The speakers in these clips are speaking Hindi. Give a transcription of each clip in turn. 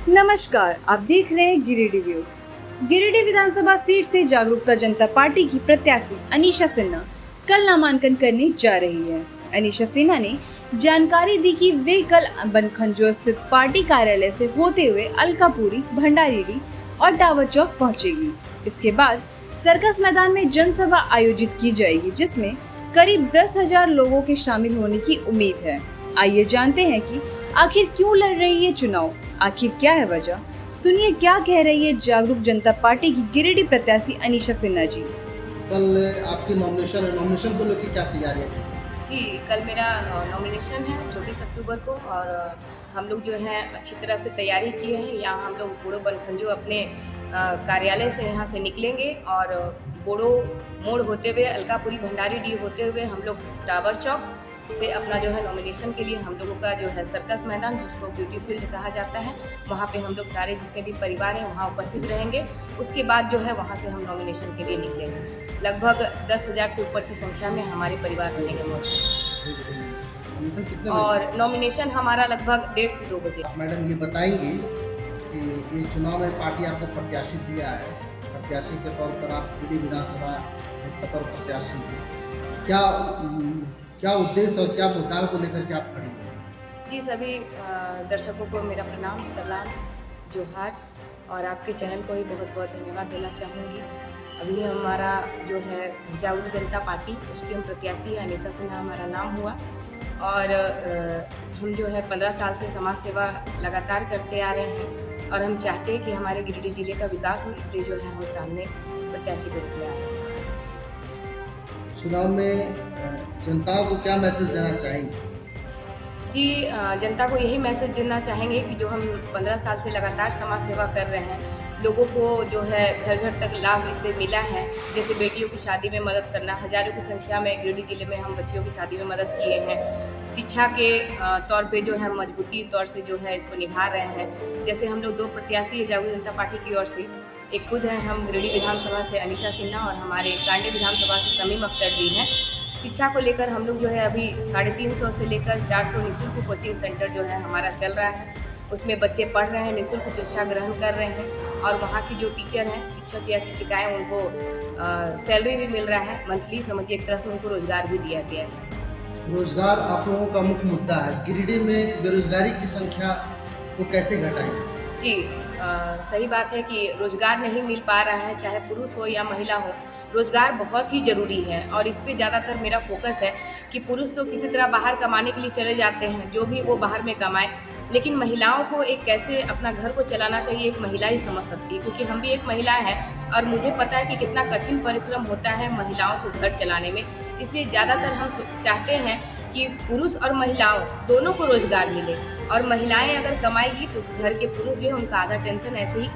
नमस्कार, आप देख रहे हैं गिरिडीह न्यूज। गिरिडीह विधानसभा सीट से जागरूकता जनता पार्टी की प्रत्याशी अनीशा सिन्हा कल नामांकन करने जा रही है। अनीशा सिन्हा ने जानकारी दी कि वे कल बनखंजो स्थित पार्टी कार्यालय से होते हुए अलकापुरी, भंडारीडीह और टावर चौक पहुंचेगी। इसके बाद सर्कस मैदान में जनसभा आयोजित की जाएगी, जिसमें करीब 10,000 लोगों के शामिल होने की उम्मीद है। आइए जानते हैं कि आखिर क्यों लड़ रही है चुनाव, आखिर क्या है वजह। सुनिए क्या कह रही है जागरूक जनता पार्टी की गिरिडीह प्रत्याशी अनीशा सिन्हा जी। कल आपकी नॉमिनेशन को लेकर क्या तैयारी है? जी, कल मेरा नॉमिनेशन है 24 अक्टूबर को और हम लोग जो है अच्छी तरह से तैयारी किए हैं। यहाँ हम लोग बूढ़ो बनखंजो अपने कार्यालय से यहाँ से निकलेंगे और बूढ़ो मोड़ होते हुए अलकापुरी, भंडारीडीह होते हुए हम लोग टावर चौक से अपना जो है नॉमिनेशन के लिए हम लोगों का जो है सर्कस मैदान, जिसको ब्यूटी फील्ड कहा जाता है, वहाँ पे हम लोग सारे जितने भी परिवार हैं वहाँ उपस्थित रहेंगे। उसके बाद जो है वहाँ से हम नॉमिनेशन के लिए निकलेंगे। लगभग 10,000 से ऊपर की संख्या में हमारे परिवार बनेंगे मौजूद और नॉमिनेशन हमारा लगभग 1:30 से 2 बजे। मैडम ये बताएंगे कि इस चुनाव में पार्टी आपको प्रत्याशी दिया है, प्रत्याशी के तौर पर आप गिरिडीह विधानसभा पर प्रत्याशी हैं, क्या उद्देश्य और क्या मुद्दाओं को लेकर के आप खड़ी हैं? जी, सभी दर्शकों को मेरा प्रणाम, सलाम, जोहार और आपके चैनल को ही बहुत बहुत धन्यवाद देना चाहूँगी। अभी हमारा जो है जागरूक जनता पार्टी, उसकी हम प्रत्याशी हैं, अनीशा सिन्हा हमारा नाम हुआ और हम जो है 15 साल से समाज सेवा लगातार करते आ रहे हैं और हम चाहते हैं कि हमारे गिरिडीह जिले का विकास हो, इसलिए जो है हम सामने प्रत्याशी के रूप में आ रहे हैं। चुनाव में जनता को क्या मैसेज देना चाहेंगे? जी, जनता को यही मैसेज देना चाहेंगे कि जो हम 15 साल से लगातार समाज सेवा कर रहे हैं, लोगों को जो है घर घर तक लाभ इससे मिला है। जैसे बेटियों की शादी में मदद करना, हज़ारों की संख्या में गिरिडीह जिले में हम बच्चियों की शादी में मदद किए हैं। शिक्षा के तौर पे जो है मजबूती तौर से जो है इसको निभा रहे हैं। जैसे हम लोग 2 प्रत्याशी है जागरूक जनता पार्टी की ओर से, एक खुद हैं हम गिरिडीह विधानसभा से अनीशा सिन्हा और हमारे कांडी विधानसभा से शमीम अख्तर जी हैं। शिक्षा को लेकर हम लोग जो है अभी 350 से लेकर 400 निःशुल्क कोचिंग सेंटर जो है हमारा चल रहा है। उसमें बच्चे पढ़ रहे हैं, निःशुल्क शिक्षा ग्रहण कर रहे हैं और वहाँ की जो टीचर हैं, शिक्षक या शिक्षिकाएँ, उनको सैलरी भी मिल रहा है मंथली। समझिए एक तरह से उनको रोजगार भी दिया गया है। रोजगार आप लोगों का मुख्य मुद्दा है। गिरिडीह में बेरोजगारी की संख्या को कैसे घटाएंगे? जी, सही बात है कि रोज़गार नहीं मिल पा रहा है, चाहे पुरुष हो या महिला हो, रोज़गार बहुत ही ज़रूरी है और इस पे ज़्यादातर मेरा फोकस है कि पुरुष तो किसी तरह बाहर कमाने के लिए चले जाते हैं, जो भी वो बाहर में कमाएं, लेकिन महिलाओं को एक कैसे अपना घर को चलाना चाहिए एक महिला ही समझ सकती है, क्योंकि हम भी एक महिला हैं और मुझे पता है कि कितना कठिन परिश्रम होता है महिलाओं को घर चलाने में। इसलिए ज़्यादातर हम चाहते हैं कि पुरुष और महिलाओं दोनों को रोज़गार मिले और महिलाएं अगर कमाएगी तो घर के पुरुष जो है उनका आधा टेंशन ऐसे ही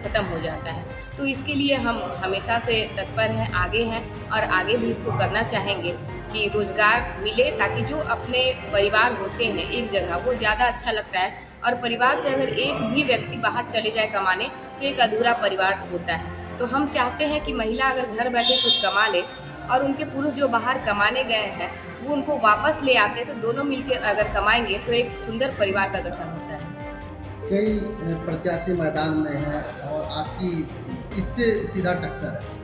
ख़त्म हो जाता है। तो इसके लिए हम हमेशा से तत्पर हैं, आगे हैं और आगे भी इसको करना चाहेंगे कि रोज़गार मिले, ताकि जो अपने परिवार होते हैं एक जगह, वो ज़्यादा अच्छा लगता है। और परिवार से अगर एक भी व्यक्ति बाहर चले जाए कमाने तो एक अधूरा परिवार होता है। तो हम चाहते हैं कि महिला अगर घर बैठे कुछ कमा ले और उनके पुरुष जो बाहर कमाने गए हैं वो उनको वापस ले आते, तो दोनों मिलकर अगर कमाएंगे तो एक सुंदर परिवार का गठन होता है। कई प्रत्याशी मैदान में हैं और आपकी किससे सीधा टक्कर है?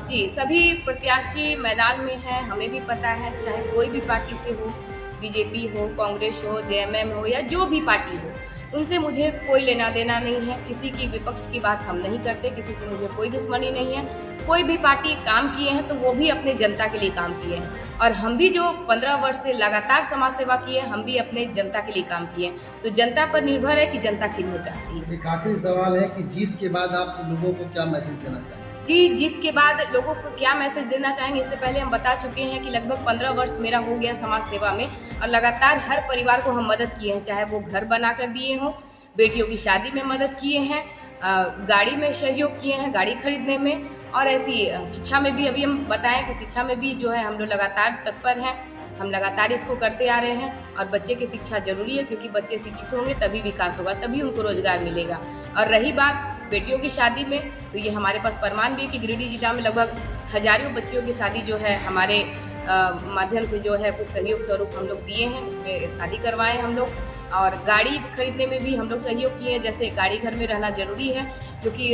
जी, सभी प्रत्याशी मैदान में हैं, हमें भी पता है, चाहे कोई भी पार्टी से हो, बीजेपी हो, कांग्रेस हो, जेएमएम हो या जो भी पार्टी हो, उनसे मुझे कोई लेना देना नहीं है। किसी की विपक्ष की बात हम नहीं करते, किसी से मुझे कोई दुश्मनी नहीं है। कोई भी पार्टी काम किए हैं तो वो भी अपने जनता के लिए काम किए हैं और हम भी जो 15 वर्ष से लगातार समाज सेवा किए हैं, हम भी अपने जनता के लिए काम किए हैं। तो जनता पर निर्भर है कि जनता किन हो चाहती है। एक आखिरी सवाल है कि जीत के बाद आप लोगों को क्या मैसेज देना चाहेंगे? जी, जीत के बाद लोगों को क्या मैसेज देना चाहेंगे, इससे पहले हम बता चुके हैं कि लगभग 15 वर्ष मेरा हो गया समाज सेवा में और लगातार हर परिवार को हम मदद किए हैं, चाहे वो घर बना कर दिए हों, बेटियों की शादी में मदद किए हैं, गाड़ी में सहयोग किए हैं, गाड़ी खरीदने में, और ऐसी शिक्षा में भी अभी हम बताएं कि शिक्षा में भी जो है हम लोग लगातार तत्पर हैं। हम लगातार इसको करते आ रहे हैं और बच्चे की शिक्षा जरूरी है, क्योंकि बच्चे शिक्षित होंगे तभी विकास होगा, तभी उनको रोजगार मिलेगा। और रही बात बेटियों की शादी में, तो ये हमारे पास प्रमाण भी है कि गिरिडीह जिला में लगभग हजारों बच्चियों की शादी जो है हमारे माध्यम से जो है कुछ सहयोग स्वरूप हम लोग दिए हैं, उसमें शादी करवाएं हम लोग। और गाड़ी खरीदने में भी हम लोग सहयोग किए हैं। जैसे गाड़ी घर में रहना ज़रूरी है, क्योंकि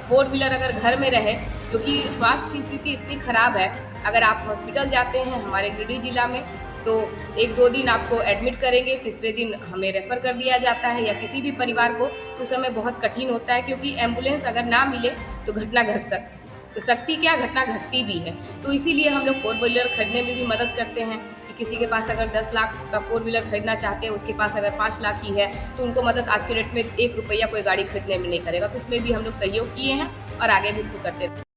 4 व्हीलर अगर घर में रहे, क्योंकि स्वास्थ्य की स्थिति इतनी ख़राब है, अगर आप हॉस्पिटल जाते हैं हमारे गिरिडीह जिला में तो 1-2 दिन आपको एडमिट करेंगे, तीसरे दिन हमें रेफ़र कर दिया जाता है या किसी भी परिवार को, तो उस समय बहुत कठिन होता है, क्योंकि एम्बुलेंस अगर ना मिले तो घटना घट सकती क्या, घटना घटती भी है। तो इसीलिए हम लोग 4 व्हीलर खरीदने में भी मदद करते हैं कि किसी के पास अगर 10 लाख का 4 व्हीलर खरीदना चाहते हैं, उसके पास अगर 5 लाख की है तो उनको मदद आज के डेट में 1 रुपया कोई गाड़ी खरीदने में नहीं करेगा। तो इसमें भी हम लोग सहयोग किए हैं और आगे भी इसको करते रहेंगे।